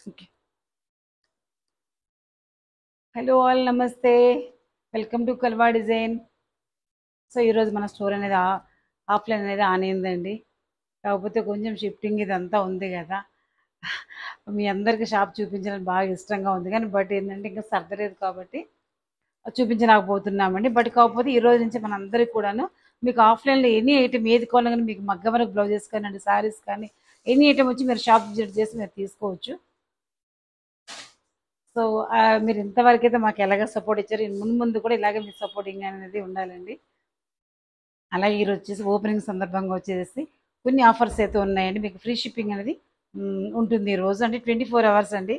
Okay. Hello all, నమస్తే. Welcome to Kalva design. So ఈరోజు మన స్టోర్ అనేది ఆఫ్లైన్ అనేది ఆన్ అయిందండి. కాకపోతే కొంచెం షిఫ్టింగ్ ఇదంతా ఉంది కదా, మీ అందరికీ షాప్ చూపించడం బాగా ఇష్టంగా ఉంది, కానీ బట్ ఏంటంటే ఇంకా సర్దలేదు కాబట్టి చూపించలేకపోతున్నామండి. బట్ కాకపోతే ఈ రోజు నుంచి మన అందరికి కూడాను మీకు ఆఫ్లైన్లో ఎనీ ఐటమ్ ఏది కొన్నా కానీ, మీకు మగ్గం వర్క్ బ్లౌజెస్ కానీ శారీస్ కానీ ఎనీ ఐటమ్ వచ్చి మీరు షాప్ విజిట్ చేసి మీరు తీసుకోవచ్చు. సో మీరు ఇంతవరకు అయితే మాకు ఎలాగ సపోర్ట్ ఇచ్చారు, ముందు ముందు కూడా ఇలాగే మీ సపోర్టింగ్ అనేది ఉండాలండి. అలాగే ఈరోజు వచ్చేసి ఓపెనింగ్ సందర్భంగా వచ్చేసి కొన్ని ఆఫర్స్ అయితే ఉన్నాయండి. మీకు ఫ్రీ షిప్పింగ్ అనేది ఉంటుంది ఈ రోజు, అంటే 24 hours అండి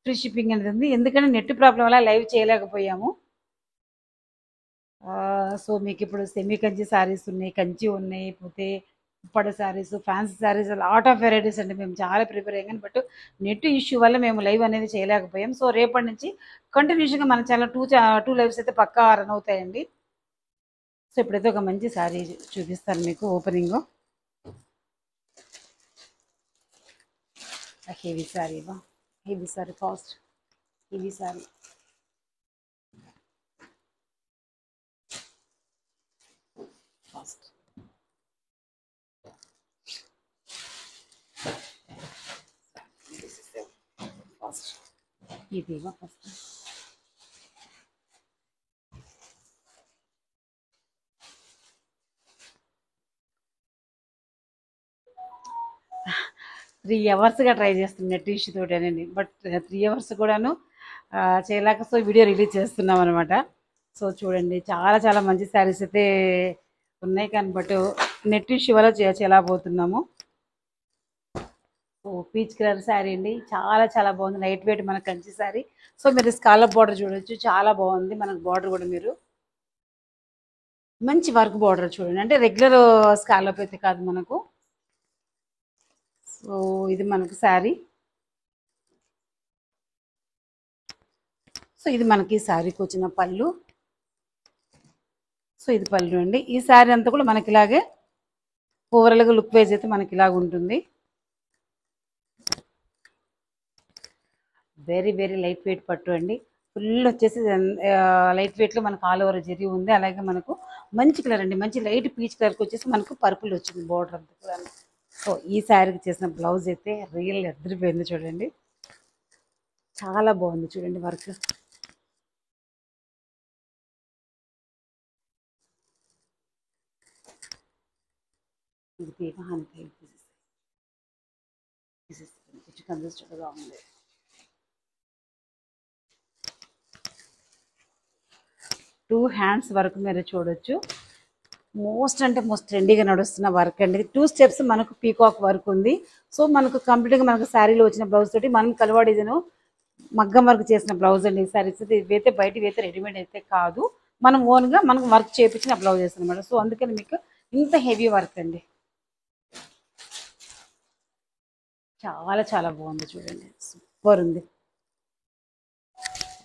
ఫ్రీ షిప్పింగ్ అనేది ఉంది. ఎందుకంటే నెట్ ప్రాబ్లం వల్ల లైవ్ చేయలేకపోయాము. సో మీకు ఇప్పుడు సెమీ కంచి శారీస్ ఉన్నాయి, కంచి ఉన్నాయి, పోతే Uppada saris, fancy saris, lot of varieties అండి. మేము చాలా ప్రిపేర్ అయ్యాం కానీ బట్ నెట్ ఇష్యూ వల్ల మేము లైవ్ అనేది చేయలేకపోయాం. సో రేపటి నుంచి కంటిన్యూషన్గా మన ఛానల్ టూ లైవ్స్ అయితే పక్కా రన్ అవుతాయండి. సో ఇప్పుడైతే ఒక మంచి శారీ చూపిస్తాను మీకు opening. Heavy sari, heavy sari, fast heavy sari. Fast fast ఇది ఫస్ట్. త్రీ అవర్స్గా ట్రై చేస్తున్నాం నెట్ ఇష్యూ తోటేనండి, బట్ 3 hours కూడాను చేయలేక సో వీడియో రిలీజ్ చేస్తున్నాం అనమాట. సో చూడండి, చాలా చాలా మంచి శారీస్ అయితే ఉన్నాయి, కానీ బట్ నెట్ ఇష్యూ వల్ల చేయలేకపోతున్నాము. ఓ పీచ్ కలర్ శారీ అండి, చాలా చాలా బాగుంది, లైట్ వెయిట్ మన కంచి శారీ. సో మీరు స్కాలప్ బార్డర్ చూడొచ్చు, చాలా బాగుంది. మనకు బార్డర్ కూడా మీరు మంచి వర్క్ బార్డర్ చూడండి, అంటే రెగ్యులర్ స్కాలప్ అయితే కాదు మనకు. సో ఇది మనకు శారీ. సో ఇది మనకి శారీకి వచ్చిన పళ్ళు. సో ఇది పళ్ళు అండి. ఈ శారీ అంతా కూడా మనకి ఇలాగే ఓవరాల్గా లుక్ వైజ్ అయితే మనకి ఇలాగ ఉంటుంది. వెరీ వెరీ లైట్ వెయిట్ పట్టు అండి. ఫుల్ వచ్చేసి లైట్ వెయిట్లో మనకు ఆల్ ఓవర్ జరీ ఉంది. అలాగే మనకు మంచి కలర్ అండి, మంచి లైట్ పీచ్ కలర్కి వచ్చేసి మనకు పర్పుల్ వచ్చింది బార్డర్ అంతా కూడా. సో ఈ శారీకి చేసిన బ్లౌజ్ అయితే రియల్ ఎదిరిపోయింది చూడండి, చాలా బాగుంది చూడండి వర్క్. ఇది తీగ కొంచెం కంజెస్టెడ్గా ఉంది. టూ హ్యాండ్స్ వరకు మీరు చూడొచ్చు, మోస్ట్ అంటే మోస్ట్ ట్రెండీగా నడుస్తున్న వర్క్ అండి. 2 steps మనకు పీకాక్ వర్క్ ఉంది. సో మనకు కంప్లీట్గా మనకు శారీలో వచ్చిన బ్లౌజ్ తోటి మనం కలవా డిజైన్ మగ్గం వర్క్ చేసిన బ్లౌజ్ అండి ఈ శారీస్. ఇవైతే బయట అయితే రెడీమేడ్ అయితే కాదు, మనం ఓన్గా మనకు వర్క్ చేయించిన బ్లౌజెస్ అనమాట. సో అందుకని మీకు ఇంత హెవీ వర్క్ అండి, చాలా చాలా బాగుంది చూడండి, సూపర్ ఉంది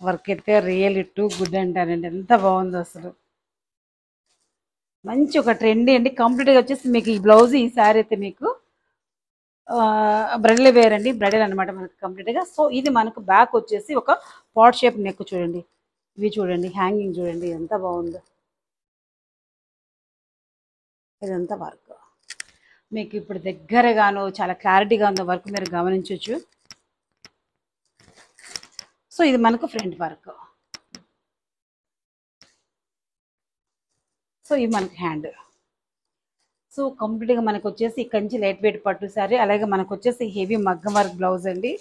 వర్క్ అయితే. రియల్ టూ గుడ్ అంటారండి, ఎంత బాగుందో అసలు. మంచి ఒక ట్రెండీ అండి. కంప్లీట్గా వచ్చేసి మీకు ఈ బ్లౌజ్ ఈ శారీ అయితే మీకు బ్రైడల్ వేర్ అండి, బ్రైడల్ అనమాట మనకు కంప్లీట్గా. సో ఇది మనకు బ్యాక్ వచ్చేసి ఒక పాట్ షేప్ నెక్ చూడండి, ఇవి చూడండి, హ్యాంగింగ్ చూడండి ఎంత బాగుందో. ఇదంతా వర్క్ మీకు ఇప్పుడు దగ్గరగాను చాలా క్లారిటీగా ఉందో వర్క్ మీరు గమనించవచ్చు. సో ఇది మనకు ఫ్రంట్ వర్క్. సో ఇది మనకు హ్యాండ్. సో కంప్లీట్గా మనకు వచ్చేసి కంచి లైట్ వెయిట్ పట్టు శారీ, అలాగే మనకు వచ్చేసి హెవీ మగ్గం వర్క్ బ్లౌజ్ అండి.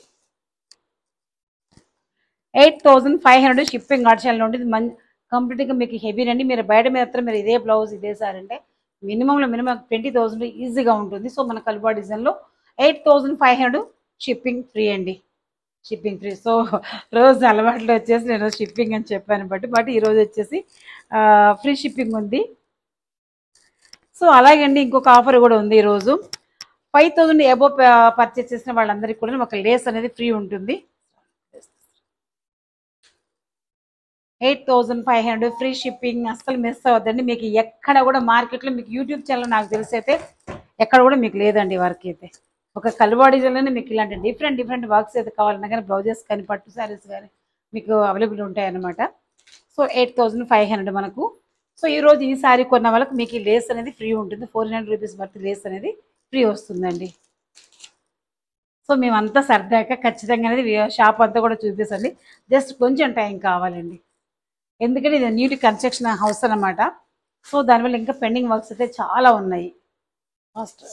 8500 షిప్పింగ్ ఆర్చర్లో ఉంటుంది. కంప్లీట్గా మీకు హెవీ అండి. మీరు బయట మాత్రం మీరు ఇదే బ్లౌజ్ ఇదే సార్ అంటే మినిమంలో మినిమం 20,000 ఈజీగా ఉంటుంది. సో మన కల్వా డిజైన్లో 8500 షిప్పింగ్ ఫ్రీ అండి, షిప్పింగ్ ఫ్రీ. సో రోజు అలవాట్లో వచ్చేసి నేను షిప్పింగ్ అని చెప్పాను, బట్ ఈరోజు వచ్చేసి ఫ్రీ షిప్పింగ్ ఉంది. సో అలాగే అండి ఇంకొక ఆఫర్ కూడా ఉంది ఈరోజు. 5,000 అబోవ్ పర్చేస్ చేసిన వాళ్ళందరికీ కూడా ఒక లేస్ అనేది ఫ్రీ ఉంటుంది. 8500 ఫ్రీ షిప్పింగ్, అస్సలు మిస్ అవ్వద్దండి. మీకు ఎక్కడ కూడా మార్కెట్లో మీకు యూట్యూబ్ ఛానల్ నాకు తెలిసి అయితే ఎక్కడ కూడా మీకు లేదండి వర్క్ అయితే. ఒక కల్వా డిజైన్లోనే మీకు ఇలాంటి డిఫరెంట్ డిఫరెంట్ వర్క్స్ అయితే కావాలన్నా కానీ బ్లౌజెస్ కానీ పట్టు శారీస్ కానీ మీకు అవైలబుల్ ఉంటాయన్నమాట. సో 8500 మనకు. సో ఈరోజు ఈ శారీ కొన్న వాళ్ళకి మీకు ఈ లేస్ అనేది ఫ్రీ ఉంటుంది. 400 రూపీస్ వర్త్ లేస్ అనేది ఫ్రీ వస్తుందండి. సో మేమంతా సరదాగా ఖచ్చితంగా అనేది షాప్ అంతా కూడా చూపిస్తుంది. జస్ట్ కొంచెం టైం కావాలండి, ఎందుకంటే ఇది న్యూ కన్స్ట్రక్షన్ హౌస్ అన్నమాట. సో దానివల్ల ఇంకా పెండింగ్ వర్క్స్ అయితే చాలా ఉన్నాయి. ఫస్ట్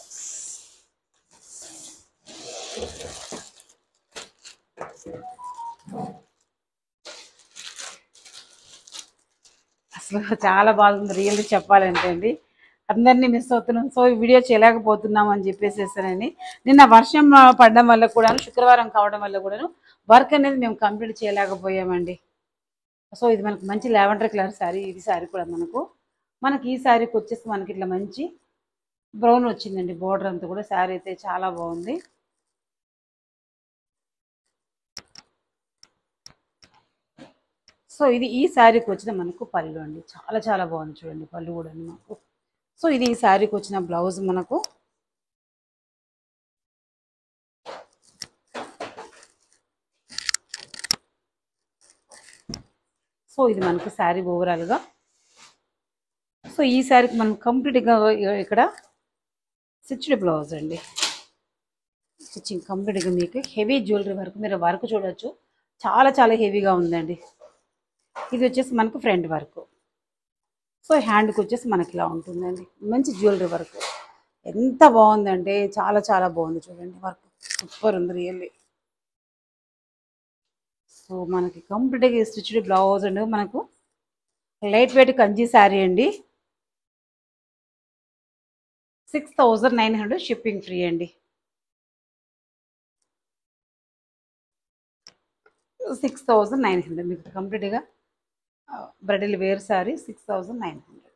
అసలు చాలా బాగుంది రియల్లీ చెప్పాలంటే అండి. అందరినీ మిస్ అవుతున్నాం. సో ఈ వీడియో చేయలేకపోతున్నాం అని చెప్పేసేసానని. నిన్న వర్షం పడడం వల్ల కూడాను, శుక్రవారం కావడం వల్ల కూడాను వర్క్ అనేది మేము కంప్లీట్ చేయలేకపోయామండి. సో ఇది మనకు మంచి లావెండర్ కలర్ శారీ. ఇది శారీ కూడా మనకి ఈ శారీకి వచ్చేసి మనకి ఇట్లా మంచి బ్రౌన్ వచ్చిందండి. బోర్డర్ అంతా కూడా శారీ అయితే చాలా బాగుంది. సో ఇది ఈ శారీకి వచ్చిన మనకు పళ్ళు అండి. చాలా చాలా బాగుంది చూడండి పళ్ళు కూడా మనకు. సో ఇది ఈ శారీకి వచ్చిన బ్లౌజ్ మనకు. సో ఇది మనకు శారీ ఓవరాల్గా. సో ఈ శారీకి మనం కంప్లీట్గా ఇక్కడ స్టిచ్డ్ బ్లౌజ్ అండి. స్టిచ్చింగ్ కంప్లీట్గా మీకు హెవీ జ్యువెలరీ వరకు మీరు వర్క్ చూడొచ్చు, చాలా చాలా హెవీగా ఉందండి. ఇది వచ్చేసి మనకు ఫ్రంట్ వర్క్. సో హ్యాండ్కి వచ్చేసి మనకి ఇలా ఉంటుందండి, మంచి జ్యువెలరీ వర్క్. ఎంత బాగుందంటే చాలా చాలా బాగుంది చూడండి, వర్క్ సూపర్ ఉంది రియల్లీ. సో మనకి కంప్లీట్గా స్టిచ్డ్ బ్లౌజ్ అండి. మనకు లైట్ వెయిట్ కంచి శారీ అండి. 6900 షిప్పింగ్ ఫ్రీ అండి. 6900 మీకు కంప్లీట్గా బ్రైడల్ వేర్ శారీ 6900.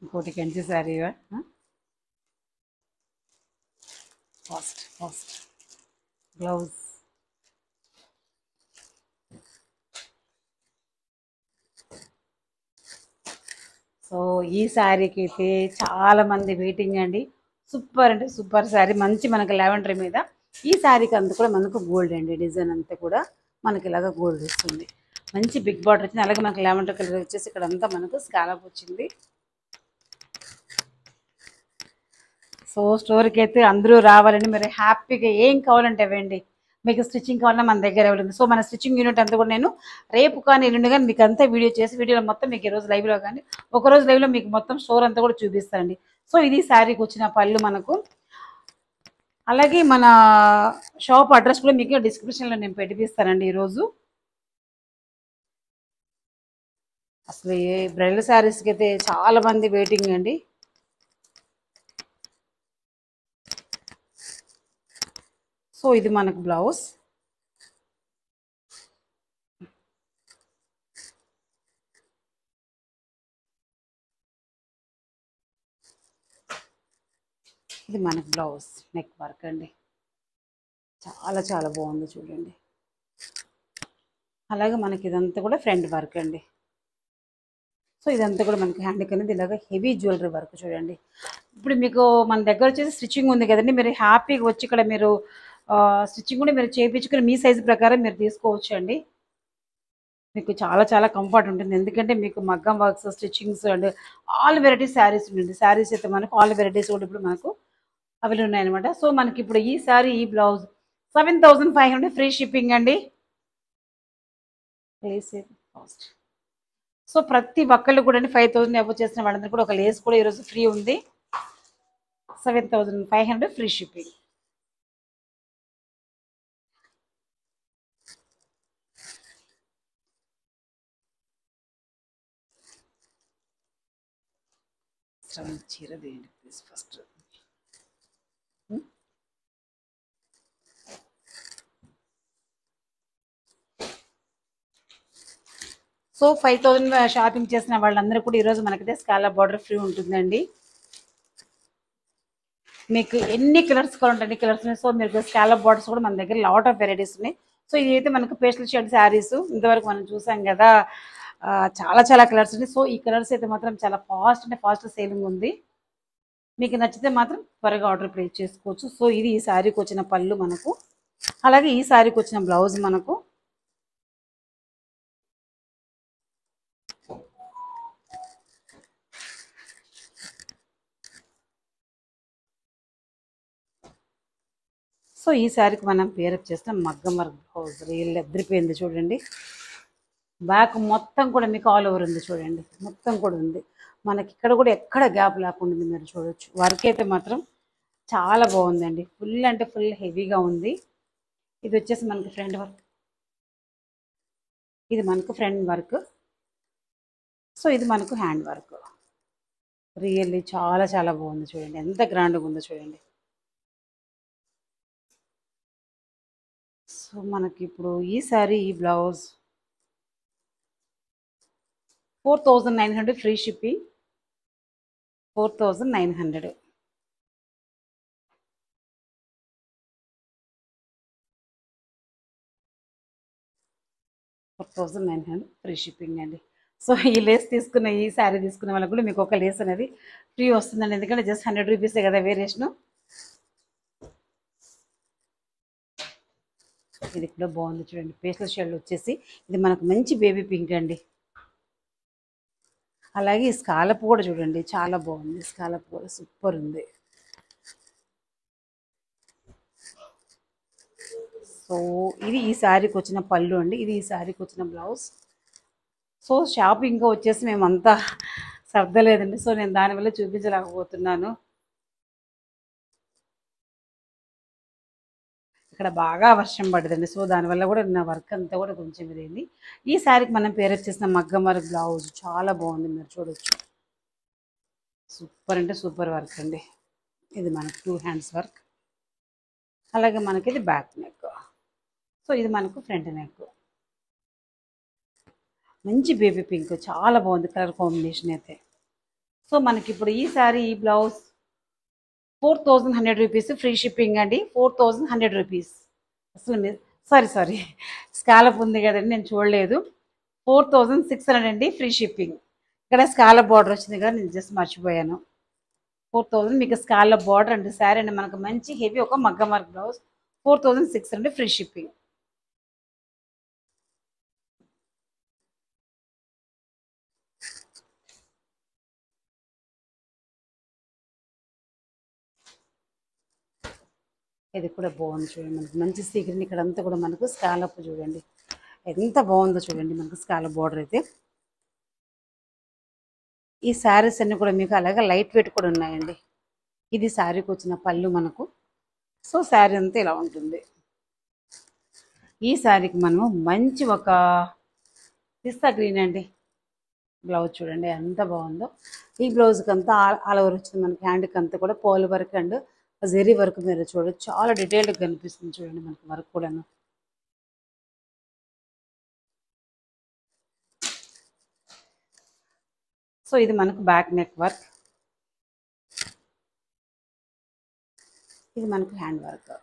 ఇంకోటి Kanchi sari first blouse. So ఈ శారీకి అయితే చాలా మంది వెయిటింగ్ అండి. సూపర్ అంటే సూపర్ శారీ, మంచి మనకి లావెండర్ మీద. ఈ శారీకి అంతా కూడా మనకు గోల్డ్ అండి, డిజైన్ అంతా కూడా మనకి ఇలాగ గోల్డ్ వస్తుంది. మంచి బిగ్ బార్డర్ వచ్చింది. అలాగే మనకి లావెండర్ కలర్ వచ్చేసి ఇక్కడ అంతా మనకు స్కాలప్ వచ్చింది. సో స్టోర్కి అయితే అందరూ రావాలండి. మరి హ్యాపీగా ఏం కావాలంటే ఇవ్వండి. మీకు స్టిచ్చింగ్ కావాలన్నా మన దగ్గర ఉంది. సో మన స్టిచ్చింగ్ యూనిట్ అంతా కూడా నేను రేపు కానీ ఎల్లుండి కానీ మీకు అంతా వీడియో చేసి, వీడియోలో మొత్తం మీకు ఈరోజు లైవ్లో కానీ ఒకరోజు లైవ్లో మీకు మొత్తం స్టోర్ అంతా కూడా చూపిస్తానండి. సో ఇది శారీకి వచ్చిన పళ్ళు మనకు. అలాగే మన షాప్ అడ్రస్ కూడా మీకు డిస్క్రిప్షన్లో నేను పెట్టిస్తానండి ఈరోజు. అసలు ఏ బ్రైడల్ శారీస్కి అయితే చాలా మంది వెయిటింగ్ అండి. సో ఇది మనకు బ్లౌజ్. ఇది మనకు బ్లౌజ్ నెక్ వర్క్ అండి, చాలా చాలా బాగుంది చూడండి. అలాగే మనకి ఇదంతా కూడా ఫ్రంట్ వర్క్ అండి. సో ఇదంతా కూడా మనకి హ్యాండ్కి అనేది ఇలాగ హెవీ జ్యువెలరీ వర్క్ చూడండి. ఇప్పుడు మీకు మన దగ్గర వచ్చేసి స్టిచ్చింగ్ ఉంది కదండి, మీరు హ్యాపీగా వచ్చి ఇక్కడ మీరు స్టిచ్చింగ్ కూడా మీరు చేయించుకుని మీ సైజు ప్రకారం మీరు తీసుకోవచ్చు అండి. మీకు చాలా చాలా కంఫర్ట్ ఉంటుంది, ఎందుకంటే మీకు మగ్గం works, stitchings and all varieties saris ఉంటుంది. శారీస్ అయితే మనకు ఆల్ వెరైటీస్ కూడా ఇప్పుడు మనకు అవైలబుల్ ఉన్నాయన్నమాట. సో మనకి ఇప్పుడు ఈ శారీ, ఈ బ్లౌజ్ 7500 ఫ్రీ షిప్పింగ్ అండి. కాస్ట్. సో ప్రతి ఒక్కళ్ళు కూడా 5000 అబౌవ్ చేసిన వాళ్ళందరూ కూడా ఒక లేస్ కూడా ఈరోజు ఫ్రీ ఉంది. 7500 ఫ్రీ షిప్పింగ్. చీర తీయండి ప్లీజ్ ఫస్ట్. సో 5000 షాపింగ్ చేసిన వాళ్ళందరూ కూడా ఈరోజు మనకైతే స్కాలప్ బార్డర్ ఫ్రీ ఉంటుందండి. మీకు ఎన్ని కలర్స్ కావాలంటే అన్ని కలర్స్ ఉన్నాయి. సో మీకు స్కాలప్ బార్డర్స్ కూడా మన దగ్గర లాట్ ఆఫ్ వెరైటీస్ ఉన్నాయి. సో ఇదైతే మనకు పేస్టల్ షేడ్ శారీస్ ఇంతవరకు మనం చూసాం కదా, చాలా చాలా కలర్స్ ఉన్నాయి. సో ఈ కలర్స్ అయితే మాత్రం చాలా ఫాస్ట్ సేలింగ్ ఉంది. మీకు నచ్చితే మాత్రం త్వరగా ఆర్డర్ ప్లేస్ చేసుకోవచ్చు. సో ఇది ఈ శారీకి వచ్చిన పళ్ళు మనకు, అలాగే ఈ శారీకి వచ్చిన బ్లౌజ్ మనకు. సో ఈ శారీకి మనం పేరప్ చేసిన మగ్గం వర్క్ బ్లౌజ్ రియల్ ఎదిరిపోయింది చూడండి. బ్యాక్ మొత్తం కూడా మీకు ఆల్ ఓవర్ ఉంది చూడండి, మొత్తం కూడా ఉంది. మనకి ఇక్కడ కూడా ఎక్కడ గ్యాప్ లేకుండా ఉంది, మీరు చూడొచ్చు. వర్క్ అయితే మాత్రం చాలా బాగుందండి, ఫుల్ అంటే ఫుల్ హెవీగా ఉంది. ఇది వచ్చేసి మనకి ఫ్రంట్ వర్క్, ఇది మనకు ఫ్రంట్ వర్క్. సో ఇది మనకు హ్యాండ్ వర్క్. రియల్లీ చాలా చాలా బాగుంది చూడండి, ఎంత గ్రాండ్గా ఉందో చూడండి. సో మనకి ఇప్పుడు ఈ సారీ ఈ blouse 4900 free shipping, 4900. Free shipping అండి. సో ఈ లేస్ తీసుకున్న, ఈ శారీ తీసుకున్న వాళ్ళకి కూడా మీకు ఒక లేస్ అనేది ఫ్రీ వస్తుందండి, ఎందుకంటే జస్ట్ 100 రూపీసే కదా వేరియేషను. ఇది కూడా బాగుంది చూడండి, పేస్టల్ షేడ్ వచ్చేసి ఇది మనకు మంచి బేబీ పింక్ అండి. అలాగే ఈ స్కాలప్ కూడా చూడండి చాలా బాగుంది, స్కాలప్ కూడా సూపర్ ఉంది. సో ఇది ఈ శారీకి వచ్చిన పళ్ళు అండి, ఇది ఈ శారీకి వచ్చిన బ్లౌజ్. సో షాపింగ్గా వచ్చేసి మేమంతా సర్దలేదండి, సో నేను దానివల్ల చూపించలేకపోతున్నాను. ఇక్కడ బాగా వర్షం పడిందండి, సో దానివల్ల కూడా నా వర్క్ అంతా కూడా కొంచెం ఇదైంది. ఈ శారీకి మనం పేరప్ చేసిన మగ్గం వర్క్ బ్లౌజ్ చాలా బాగుంది, మీరు చూడొచ్చు. సూపర్ అంటే సూపర్ వర్క్ అండి. ఇది మనకు 2 హ్యాండ్స్ వర్క్, అలాగే మనకి ఇది బ్యాక్ నెక్. సో ఇది మనకు ఫ్రంట్ నెక్. మంచి బేబీ పింక్, చాలా బాగుంది కలర్ కాంబినేషన్ అయితే. సో మనకి ఇప్పుడు ఈ శారీ ఈ బ్లౌజ్ 4100 రూపీస్ ఫ్రీ షిప్పింగ్ అండి, 4100 రూపీస్. అసలు మీరు సారీ స్కాలప్ ఉంది కదండి, నేను చూడలేదు. 4600 అండి ఫ్రీ షిప్పింగ్. ఇక్కడ స్కాలప్ బార్డర్ వచ్చింది కదా, నేను జస్ట్ మర్చిపోయాను. 4000 మీకు స్కాలప్ బార్డర్ అండి, శారీ అండి మనకు మంచి హెవీ ఒక మగ్గం వర్క్ బ్లౌజ్ 4600 ఫ్రీ షిప్పింగ్. ఇది కూడా బాగుంది చూడండి, మనకు మంచి సీక్రెట్ ఇక్కడ అంతా కూడా మనకు స్కాలప్ చూడండి ఎంత బాగుందో చూడండి, మనకు స్కాలప్ బార్డర్ అయితే. ఈ శారీస్ అన్ని కూడా మీకు అలాగే లైట్ వెయిట్ కూడా ఉన్నాయండి. ఇది శారీకి వచ్చిన పళ్ళు మనకు. సో శారీ అంతా ఇలా ఉంటుంది. ఈ శారీకి మనము మంచి ఒక పిస్తా గ్రీన్ అండి బ్లౌజ్ చూడండి ఎంత బాగుందో. ఈ బ్లౌజ్కి అంతా ఆల్ ఓవర్ వచ్చింది, మనకి హ్యాండ్కి అంతా కూడా pole work and zari work మీరు చూడొచ్చు, చాలా డీటెయిల్డ్గా కనిపిస్తుంది చూడండి మనకి వర్క్ కూడాను. సో ఇది మనకు బ్యాక్ నెక్ వర్క్, ఇది మనకు హ్యాండ్ వర్క్.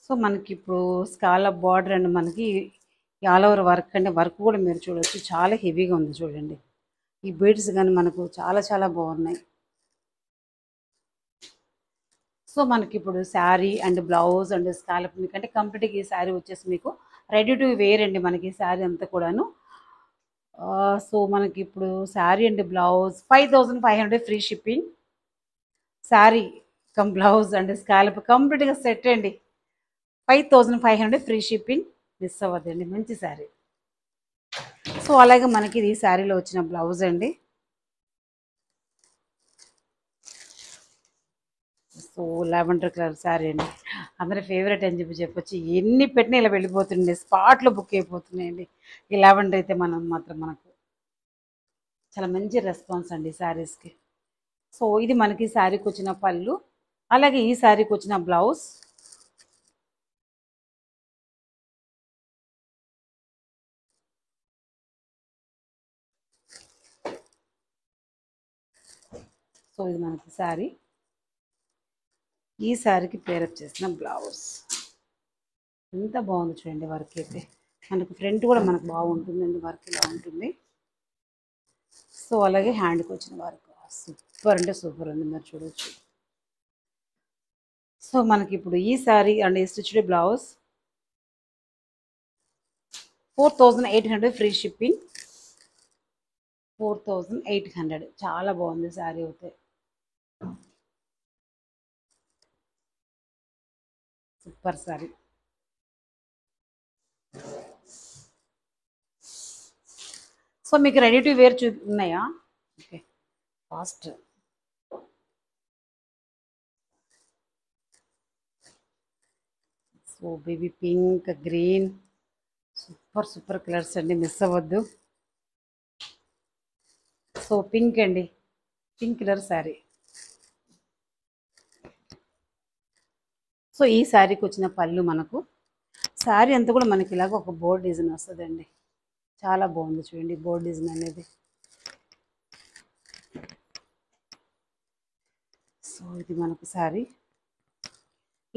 సో మనకి ఇప్పుడు స్కాలప్ బార్డర్ అండ్ మనకి ఆల్ ఓవర్ వర్క్ అంటే వర్క్ కూడా మీరు చూడొచ్చు, చాలా హెవీగా ఉంది చూడండి. ఈ బీడ్స్ కానీ మనకు చాలా చాలా బాగున్నాయి. సో మనకి ఇప్పుడు sari and blouse and scallop మీకంటే కంప్లీట్గా ఈ శారీ వచ్చేసి మీకు రెడీ టు వేర్ అండి, మనకి శారీ అంతా కూడాను. సో మనకి ఇప్పుడు sari and blouse 5500 free shipping. Sari come blouse and scallop కంప్లీట్గా సెట్ అండి, 5500 ఫ్రీ షిప్పింగ్. మిస్ అవ్వద్దండి, మంచి శారీ. సో అలాగే మనకి ఇది ఈ శారీలో వచ్చిన బ్లౌజ్ అండి. సో లావెండర్ కలర్ శారీ అండి, అందరి ఫేవరెట్ అని చెప్పొచ్చు. ఎన్ని పెట్టినా ఇలా వెళ్ళిపోతుండే, స్పాట్లో బుక్ అయిపోతున్నాయండి ఈ లావెండర్ అయితే. మనకు చాలా మంచి రెస్పాన్స్ అండి శారీస్కి. సో ఇది మనకి శారీకి వచ్చిన పళ్ళు, అలాగే ఈ శారీకి వచ్చిన బ్లౌజ్. సో ఇది మనకి శారీ, ఈ శారీకి పేరప్ చేసిన బ్లౌజ్. ఎంత బాగుంది చూడండి వర్క్ అయితే. మనకు ఫ్రంట్ కూడా మనకు బాగుంటుందండి, వర్క్ ఇలా ఉంటుంది. సో అలాగే హ్యాండ్కి వచ్చిన వర్క్ సూపర్ అంటే సూపర్ ఉంది, మీరు చూడొచ్చు. సో మనకి ఇప్పుడు ఈ sari and stitched blouse 4800 free shipping. 4800 చాలా బాగుంది శారీ అయితే. సూపర్ శారీ. సో మీకు రెడీ టు వేర్ ఉన్నాయా? Okay, fast. So baby pink, green, super super colours అండి, మిస్ అవ్వద్దు. సో పింక్ అండి, పింక్ కలర్ శారీ. సో ఈ శారీకి వచ్చిన పళ్ళు మనకు, శారీ అంతా కూడా మనకి ఇలాగ ఒక బోర్డ్ డిజైన్ వస్తుందండి. చాలా బాగుంది చూడండి బోర్డ్ డిజైన్ అనేది. సో ఇది మనకు శారీ.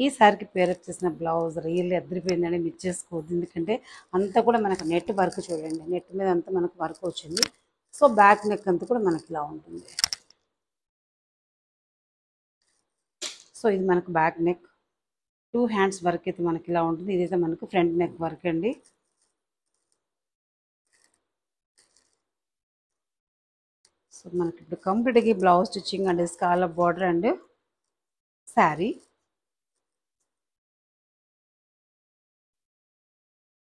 ఈ శారీకి పేరప్ చేసిన బ్లౌజ్ రియల్లీ అద్దరిపోయిందండి, మిస్ చేసుకోవద్దు. ఎందుకంటే అంతా కూడా మనకు నెట్ వర్క్ చూడండి, నెట్ మీద అంతా మనకు వర్క్ వచ్చింది. సో బ్యాక్ నెక్ అంతా కూడా మనకి ఇలా ఉంటుంది. సో ఇది మనకు బ్యాక్ నెక్, 2 హ్యాండ్స్ వర్క్ అయితే మనకి ఇలా ఉంటుంది. ఇదైతే మనకు ఫ్రంట్ నెక్ వర్క్ అండి. సో మనకి ఇప్పుడు కంప్లీట్గా blouse stitching and scallop border and sari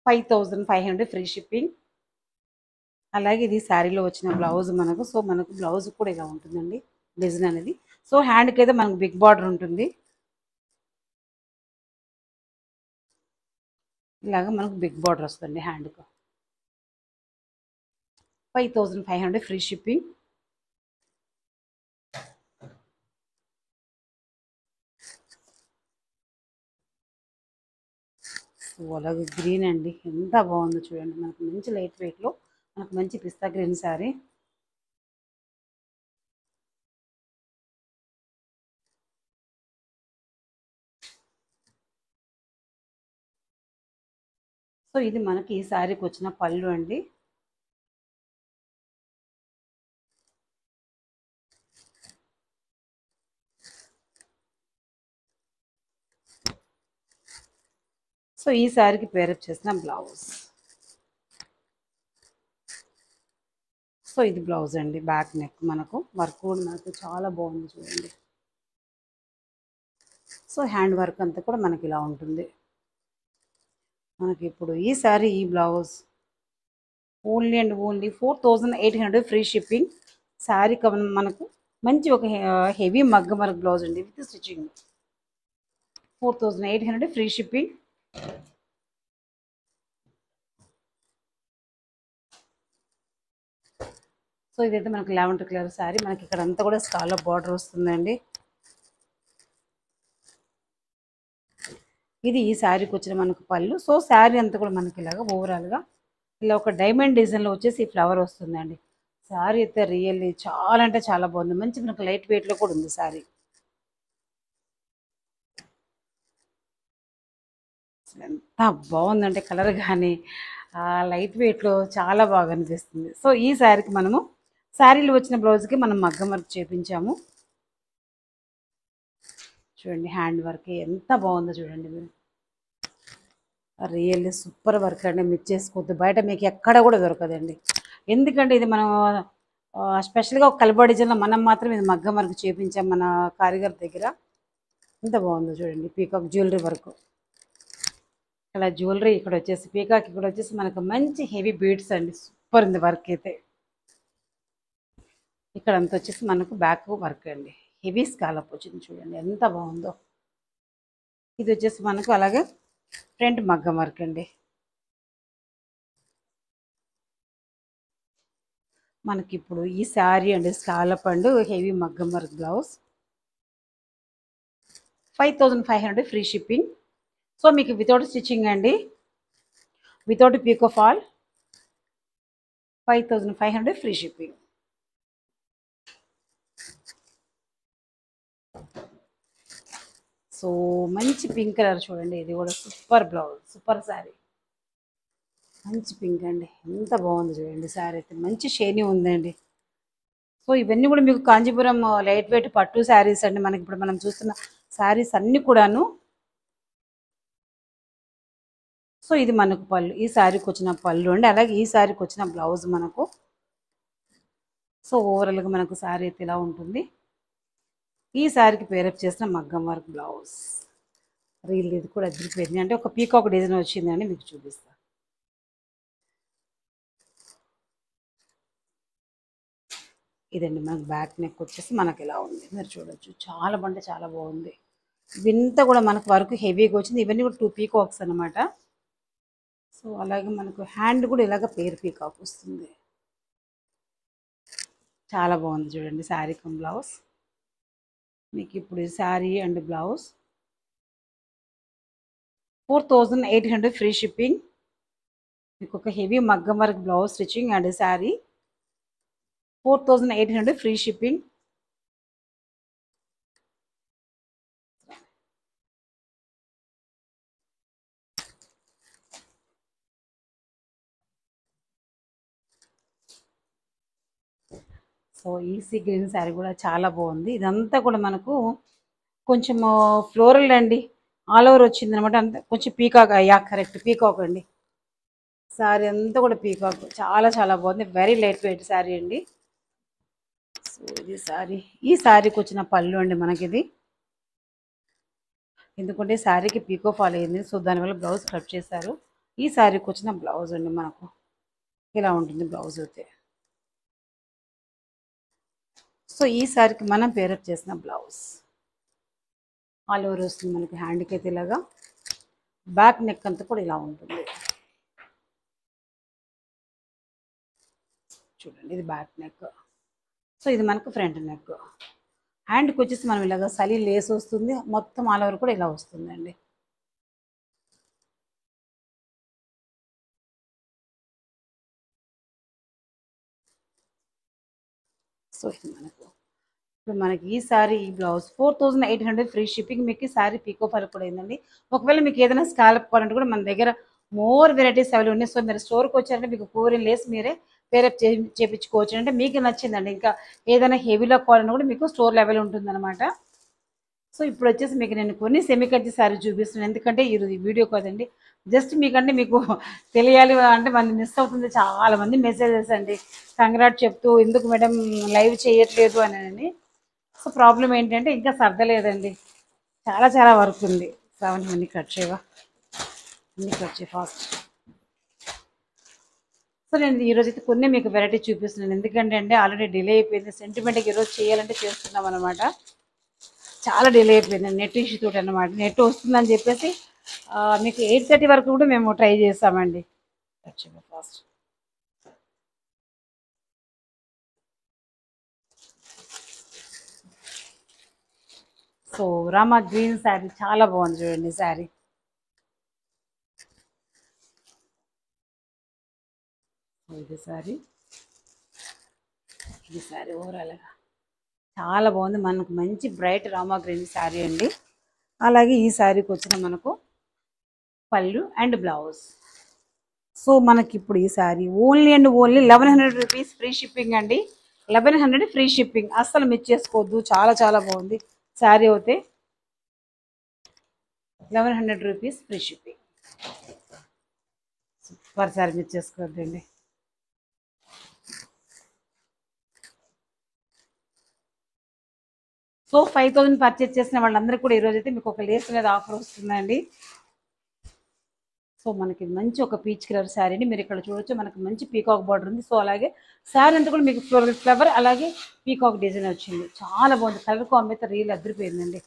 5500 free shipping. అలాగే ఇది శారీలో వచ్చిన బ్లౌజ్ మనకు. సో మనకు బ్లౌజ్ కూడా ఇలా ఉంటుందండి డిజైన్ అనేది. సో హ్యాండ్కి అయితే మనకు బిగ్ బార్డర్ ఉంటుంది, ఇలాగ మనకు బిగ్ బార్డర్ వస్తుంది హ్యాండ్కు. 5500 ఫ్రీ షిప్పింగ్. సో అలాగే గ్రీన్ అండి, ఎంత బాగుందో చూడండి. మనకు మంచి లైట్ వెయిట్లో మనకు మంచి పిస్తా గ్రీన్ శారీ. సో ఇది మనకి ఈ శారీకి వచ్చిన పళ్ళు అండి. సో ఈ శారీకి పేరప్ చేసిన బ్లౌజ్. సో ఇది బ్లౌజ్ అండి, బ్యాక్ నెక్ మనకు వర్క్ కూడా మనకు చాలా బాగుంది చూడండి. సో హ్యాండ్ వర్క్ అంతా కూడా మనకి ఇలా ఉంటుంది. మనకి ఇప్పుడు ఈ శారీ ఈ blouse only and only 4800 free shipping. Sari మనకు మంచి ఒక హెవీ మగ్గ వర్క్ బ్లౌజ్ అండి with stitching. 4800 free shipping. So ఇదైతే మనకి లావెండర్ కలర్ శారీ. మనకి ఇక్కడ అంతా కూడా స్కాలప్ బార్డర్ వస్తుందండి. ఇది ఈ శారీకి వచ్చిన మనకు పళ్ళు. సో శారీ అంతా కూడా మనకి ఇలాగా ఓవరాల్గా ఇలా ఒక డైమండ్ డిజైన్లో వచ్చేసి ఫ్లవర్ వస్తుందండి. శారీ అయితే రియల్లీ చాలా అంటే చాలా బాగుంది, మంచి మనకు లైట్ వెయిట్లో కూడా ఉంది శారీ. ఎంత బాగుందంటే కలర్ కానీ లైట్ వెయిట్లో చాలా బాగా అనిపిస్తుంది. సో ఈ శారీకి మనము శారీలో వచ్చిన బ్లౌజ్కి మనం మగ్గం వర్క్ చేపించాము చూడండి. హ్యాండ్ వర్క్ ఎంత బాగుందో చూడండి మీరు, రియల్లీ సూపర్ వర్క్ అండి, మిస్ చేసుకోవద్దు. బయట మీకు ఎక్కడ కూడా దొరకదండి. ఎందుకంటే ఇది మనం స్పెషల్గా ఒక కల్బా డిజైన్లో మనం మాత్రం ఇది మగ్గం వర్క్ చేపించాం మన కారిగర్ దగ్గర. ఎంత బాగుందో చూడండి. పీకాక్ జ్యువెలరీ వర్క్, అలా జ్యువెలరీ ఇక్కడ వచ్చేసి పీకాక్, ఇక్కడ వచ్చేసి మనకు మంచి హెవీ బీడ్స్ అండి. సూపర్ ఉంది వర్క్ అయితే. ఇక్కడ అంతా వచ్చేసి మనకు బ్యాక్ వర్క్ అండి, హెవీ స్కాలప్ వచ్చింది చూడండి ఎంత బాగుందో. ఇది వచ్చేసి మనకు అలాగే ఫ్రంట్ మగ్గం వర్క్ అండి. మనకి ఇప్పుడు ఈ శారీ అండి స్కాలప్ అండ్ హెవీ మగ్గం work blouse 5500 free shipping. So మీకు వితౌట్ స్టిచ్చింగ్ అండి, without pico fall 5500 free shipping. So మంచి పింక్ కలర్ చూడండి, ఇది కూడా సూపర్ బ్లౌజ్, సూపర్ శారీ. మంచి పింక్ అండి, ఎంత బాగుంది చూడండి శారీ అయితే, మంచి షైనీ ఉందండి. సో ఇవన్నీ కూడా మీకు కాంచీపురం లైట్ వెయిట్ పట్టు శారీస్ అండి. మనకి ఇప్పుడు మనం చూస్తున్న శారీస్ అన్నీ కూడాను. సో ఇది మనకు పళ్ళు, ఈ శారీకి వచ్చిన పళ్ళు అండి, అలాగే ఈ శారీకి వచ్చిన బ్లౌజ్ మనకు. సో ఓవరాల్గా మనకు శారీ అయితే ఇలా ఉంటుంది. ఈ శారీకి పేరప్ చేసిన మగ్గం వర్క్ బ్లౌజ్, రీల్ ఇది కూడా అదిరిపోయింది. అంటే ఒక పీకాక్ డిజైన్ వచ్చిందండి, మీకు చూపిస్తాను. ఇదండి మనకు బ్యాక్ నెక్ వచ్చేసి మనకి ఇలా ఉంది, మీరు చూడొచ్చు. చాలా అంటే చాలా బాగుంది. ఇవంతా కూడా మనకు వర్క్ హెవీగా వచ్చింది. ఇవన్నీ కూడా 2 పీకాక్స్ అనమాట. సో అలాగే మనకు హ్యాండ్ కూడా ఇలాగ పేరు పీకాక్ వస్తుంది. చాలా బాగుంది చూడండి శారీ కమ్ బ్లౌజ్. మీకు ఇప్పుడు sari and blouse 4800 free shipping. మీకు ఒక హెవీ మగ్గం work blouse stitching and sari 4800 free shipping. So ఈ సీ గ్రీన్ శారీ కూడా చాలా బాగుంది. ఇదంతా కూడా మనకు కొంచెం ఫ్లోరల్ అండి, ఆల్ ఓవర్ వచ్చింది అనమాట. అంత కొంచెం పీకాక్, అయ్యా కరెక్ట్ పీకాక్ అండి. శారీ అంతా కూడా పీకాక్, చాలా చాలా బాగుంది. వెరీ లైట్ వెయిట్ శారీ అండి. సో ఇది శారీ, ఈ శారీకి వచ్చిన పళ్ళు అండి మనకి ఇది. ఎందుకంటే శారీకి పీకో ఫాల్ అయింది, సో దానివల్ల బ్లౌజ్ కట్ చేశారు. ఈ శారీకి వచ్చిన బ్లౌజ్ అండి మనకు ఇలా ఉంటుంది బ్లౌజ్ అయితే. సో ఈ శారీకి మనం పేరప్ చేసిన బ్లౌజ్ ఆల్ ఓవర్ వస్తుంది మనకి. హ్యాండ్కి అయితే ఇలాగా, బ్యాక్ నెక్ అంతా కూడా ఇలా ఉంటుంది చూడండి. ఇది బ్యాక్ నెక్. సో ఇది మనకు ఫ్రంట్ నెక్. హ్యాండ్కి వచ్చేసి మనం ఇలాగ సలీ లేస్ వస్తుంది, మొత్తం ఆల్ ఓవర్ కూడా ఇలా వస్తుందండి. సో ఇది మనకు ఇప్పుడు మనకి ఈ శారీ, ఈ బ్లౌజ్ 4800 ఫ్రీ షిప్పింగ్. మీకు ఈ శారీ పీకో ఫాల్ కూడా అయిందండి. ఒకవేళ మీకు ఏదైనా స్కాలప్ కావాలంటే కూడా మన దగ్గర మోర్ వెరైటీస్ అవైలబుల్ ఉన్నాయి. సో మీరు స్టోర్కి వచ్చారంటే మీకు కోరియన్ లేస్ మీరే పేరప్ చేయించుకోవచ్చు. అంటే మీకు నచ్చిందండి. ఇంకా ఏదైనా హెవీలో కావాలన్నా కూడా మీకు స్టోర్ లెవెల్ ఉంటుందన్నమాట. సో ఇప్పుడు వచ్చేసి మీకు నేను కొన్ని సెమీ కట్జీ శారీ చూపిస్తున్నాను. ఎందుకంటే ఈ వీడియో కాదండి, జస్ట్ మీకంటే మీకు తెలియాలి అంటే మంది మిస్ అవుతుంది. చాలా మంది మెసేజెస్ అండి కంగ్రాట్ చెప్తూ, ఎందుకు మేడం లైవ్ చేయట్లేదు అని. సో ప్రాబ్లం ఏంటంటే ఇంకా సర్దలేదండి, చాలా చాలా వర్క్ ఉంది. సెవెన్ అన్ని కట్ చేయవా, అన్ని కట్ చేయ ఫాస్ట్. సో నేను ఈరోజు అయితే కొన్ని మీకు వెరైటీ చూపిస్తున్నాను. ఎందుకంటే అంటే ఆల్రెడీ డిలే అయిపోయింది. సెంటిమెంట్కి ఈరోజు చేయాలంటే చేస్తున్నాం అనమాట. చాలా డిలే అయిపోయింది నెట్ ఇష్యూ తోటి అనమాట. నెట్ వస్తుందని చెప్పేసి మీకు 8:30 వరకు కూడా మేము ట్రై చేస్తామండి. Fast. So Rama green sari చాలా బాగుంది చూడండి శారీ. ఇది శారీ, ఇది శారీ ఓవరాల్గా చాలా బాగుంది. మనకు మంచి బ్రైట్ రామా గ్రీన్ శారీ అండి. అలాగే ఈ శారీకి వచ్చిన మనకు పళ్ళు అండ్ బ్లౌజ్. సో మనకి ఇప్పుడు ఈ sari only and only 1100 rupees free shipping అండి. 1100 ఫ్రీ షిప్పింగ్, అస్సలు మిస్ చేసుకోవద్దు. చాలా చాలా బాగుంది శారీ అయితే. 1100 rupees free shipping, super sari, miss చేసుకోవద్దండి. సో 5000 పర్చేస్ చేసిన వాళ్ళందరికీ కూడా ఈరోజు అయితే మీకు ఒక లేస్ అనేది ఆఫర్ వస్తుందండి. సో మనకి మంచి ఒక పీచ్ కలర్ శారీని మీరు ఇక్కడ చూడొచ్చు. మనకి మంచి పీకాక్ బార్డర్ ఉంది. సో అలాగే శారీ అంతా కూడా మీకు ఫ్లవర్ అలాగే పీకాక్ డిజైన్ వచ్చింది. చాలా బాగుంది. కలర్ కాంబో అయితే రీల్ అదిరిపోయిందండి.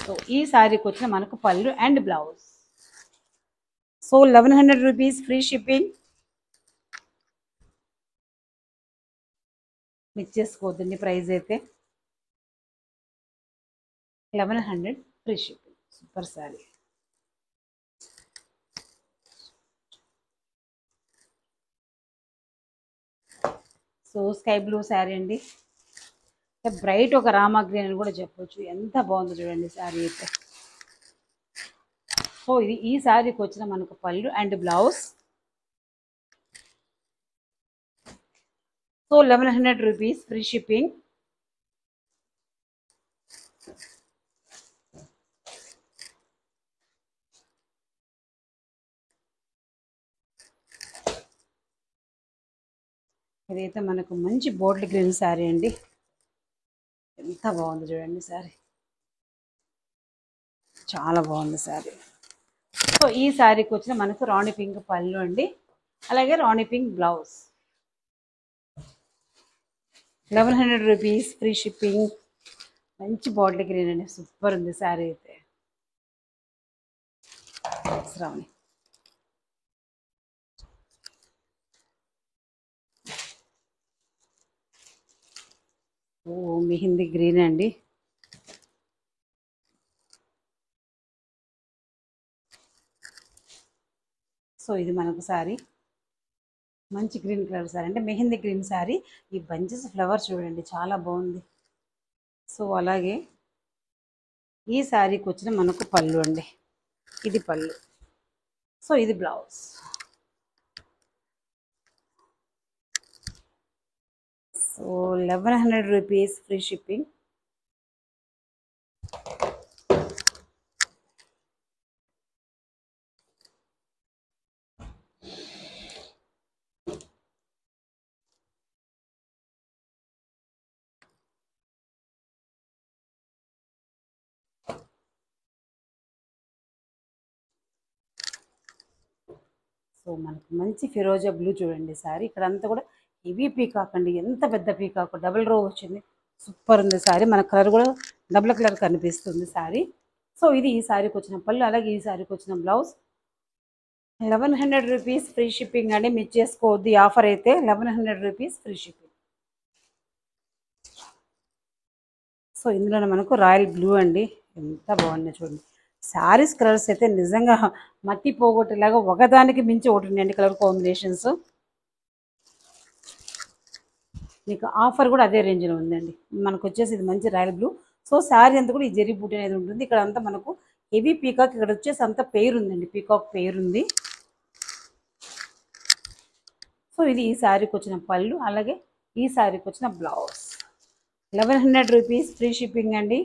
సో ఈ శారీకి వచ్చిన మనకు పళ్ళు and blouse. So 1100 rupees free shipping, miss చేసుకోవద్దండి ప్రైస్ అయితే. 1100 free shipping, super sari. So sky blue sari అండి. బ్రైట్ ఒక రామా గ్రీన్ అని కూడా చెప్పొచ్చు. ఎంత బాగుందో చూడండి శారీ అయితే. సో ఇది ఈ శారీకి వచ్చిన మనకు పళ్ళు and blouse. So 1100 rupees free shipping. ఇదైతే మనకు మంచి బోట్ల్ గ్రీన్ శారీ అండి. ఎంత బాగుంది చూడండి శారీ, చాలా బాగుంది శారీ. సో ఈ శారీకి వచ్చిన మనకు రాణి పింక్ పళ్ళు అండి, అలాగే రాణి pink blouse. 1100 rupees free shipping. మంచి బాటిల్ గ్రీన్ అండి, సూపర్ ఉంది శారీ అయితే. శ్రావణి ఓ మెహందీ గ్రీన్ అండి. సో ఇది మనకు శారీ మంచి గ్రీన్ కలర్ శారీ అంటే మెహందీ గ్రీన్ శారీ. ఈ బంచెస్ ఫ్లవర్స్ చూడండి చాలా బాగుంది. సో అలాగే ఈ శారీకి వచ్చిన మనకు పళ్ళు అండి, ఇది పళ్ళు. సో ఇది blouse. So 1100 rupees free shipping. So మనకు మంచి ఫిరోజా బ్లూ చూడండి శారీ. ఇక్కడ అంతా కూడా హెవీ పీకాక్ అండి, ఎంత పెద్ద పీకాక్, డబుల్ రో వచ్చింది, సూపర్ ఉంది శారీ. మన కలర్ కూడా డబుల్ కలర్ కనిపిస్తుంది శారీ. సో ఇది ఈ శారీకి వచ్చిన పళ్ళు, అలాగే ఈ శారీకి వచ్చిన బ్లౌజ్. 1100 రూపీస్ ఫ్రీ షిప్పింగ్ అండి, మిస్ చేసుకోవద్దు ఈ ఆఫర్ అయితే. 1100 రూపీస్ ఫ్రీ షిప్పింగ్. సో ఇందులో మనకు రాయల్ బ్లూ అండి, ఎంత బాగున్నాయి చూడండి. శారీస్ కలర్స్ అయితే నిజంగా మట్టి పోగొట్టేలాగా ఒకదానికి మించి ఒకటి ఉన్నాయండి కలర్ కాంబినేషన్స్. మీకు ఆఫర్ కూడా అదే రేంజ్లో ఉందండి. మనకు వచ్చేసి ఇది మంచి రాయల్ బ్లూ. సో శారీ అంతా కూడా ఈ జెరీ బూటీ అనేది ఉంటుంది. ఇక్కడ అంతా మనకు హెవీ పీకాక్, ఇక్కడ వచ్చేసి అంతా పెయిర్ ఉందండి, పీకాక్ పెయిర్ ఉంది. సో ఇది ఈ శారీకి వచ్చిన పళ్ళు, అలాగే ఈ శారీకి వచ్చిన బ్లౌజ్. 1100 రూపీస్ ఫ్రీ షిప్పింగ్ అండి.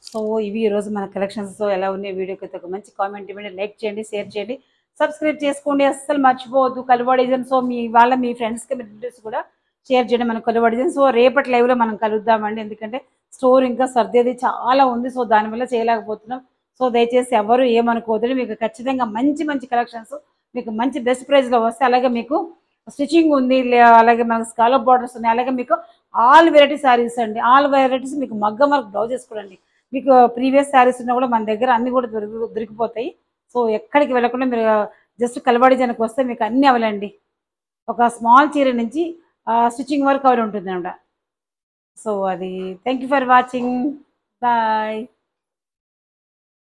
సో ఇవి ఈరోజు మన కలెక్షన్స్తో ఎలా ఉన్నాయి వీడియోకి అయితే ఒక మంచి కామెంట్ ఇవ్వండి, లైక్ చేయండి, షేర్ చేయండి, సబ్స్క్రైబ్ చేసుకోండి, అస్సలు మర్చిపోవద్దు. కలువ డిజైన్. సో మీ వాళ్ళ మీ ఫ్రెండ్స్కి మీ రిలేటివ్స్ కూడా షేర్ చేయండి మన కలువ డిజైన్. సో రేపటి లైవ్లో మనం కలుద్దామండి, ఎందుకంటే స్టోర్ ఇంకా సర్దేది చాలా ఉంది. సో దానివల్ల చేయలేకపోతున్నాం. సో దయచేసి ఎవరు ఏమనుకోవద్దు. మీకు ఖచ్చితంగా మంచి మంచి కలెక్షన్స్ మీకు మంచి బెస్ట్ ప్రైస్లో వస్తాయి. అలాగే మీకు స్టిచ్చింగ్ ఉంది, అలాగే మనకు స్కాలప్ బార్డర్స్ ఉన్నాయి, అలాగే మీకు ఆల్ వెరైటీ శారీస్ అండి, ఆల్ వెరైటీస్ మీకు మగ్గం వర్క్ బ్లౌజెస్ కూడా అండి. మీకు ప్రీవియస్ శారీస్ ఉన్నా కూడా మన దగ్గర అన్నీ కూడా దొరికిపోతాయి. సో ఎక్కడికి వెళ్ళకుండా మీరు జస్ట్ కలవాడి జనకు వస్తే మీకు అన్నీ అవలండి. ఒక స్మాల్ చీర నుంచి స్టిచ్చింగ్ వర్క్ అవైల్ ఉంటుంది అన్నమాట. సో అది thank you for watching. Bye.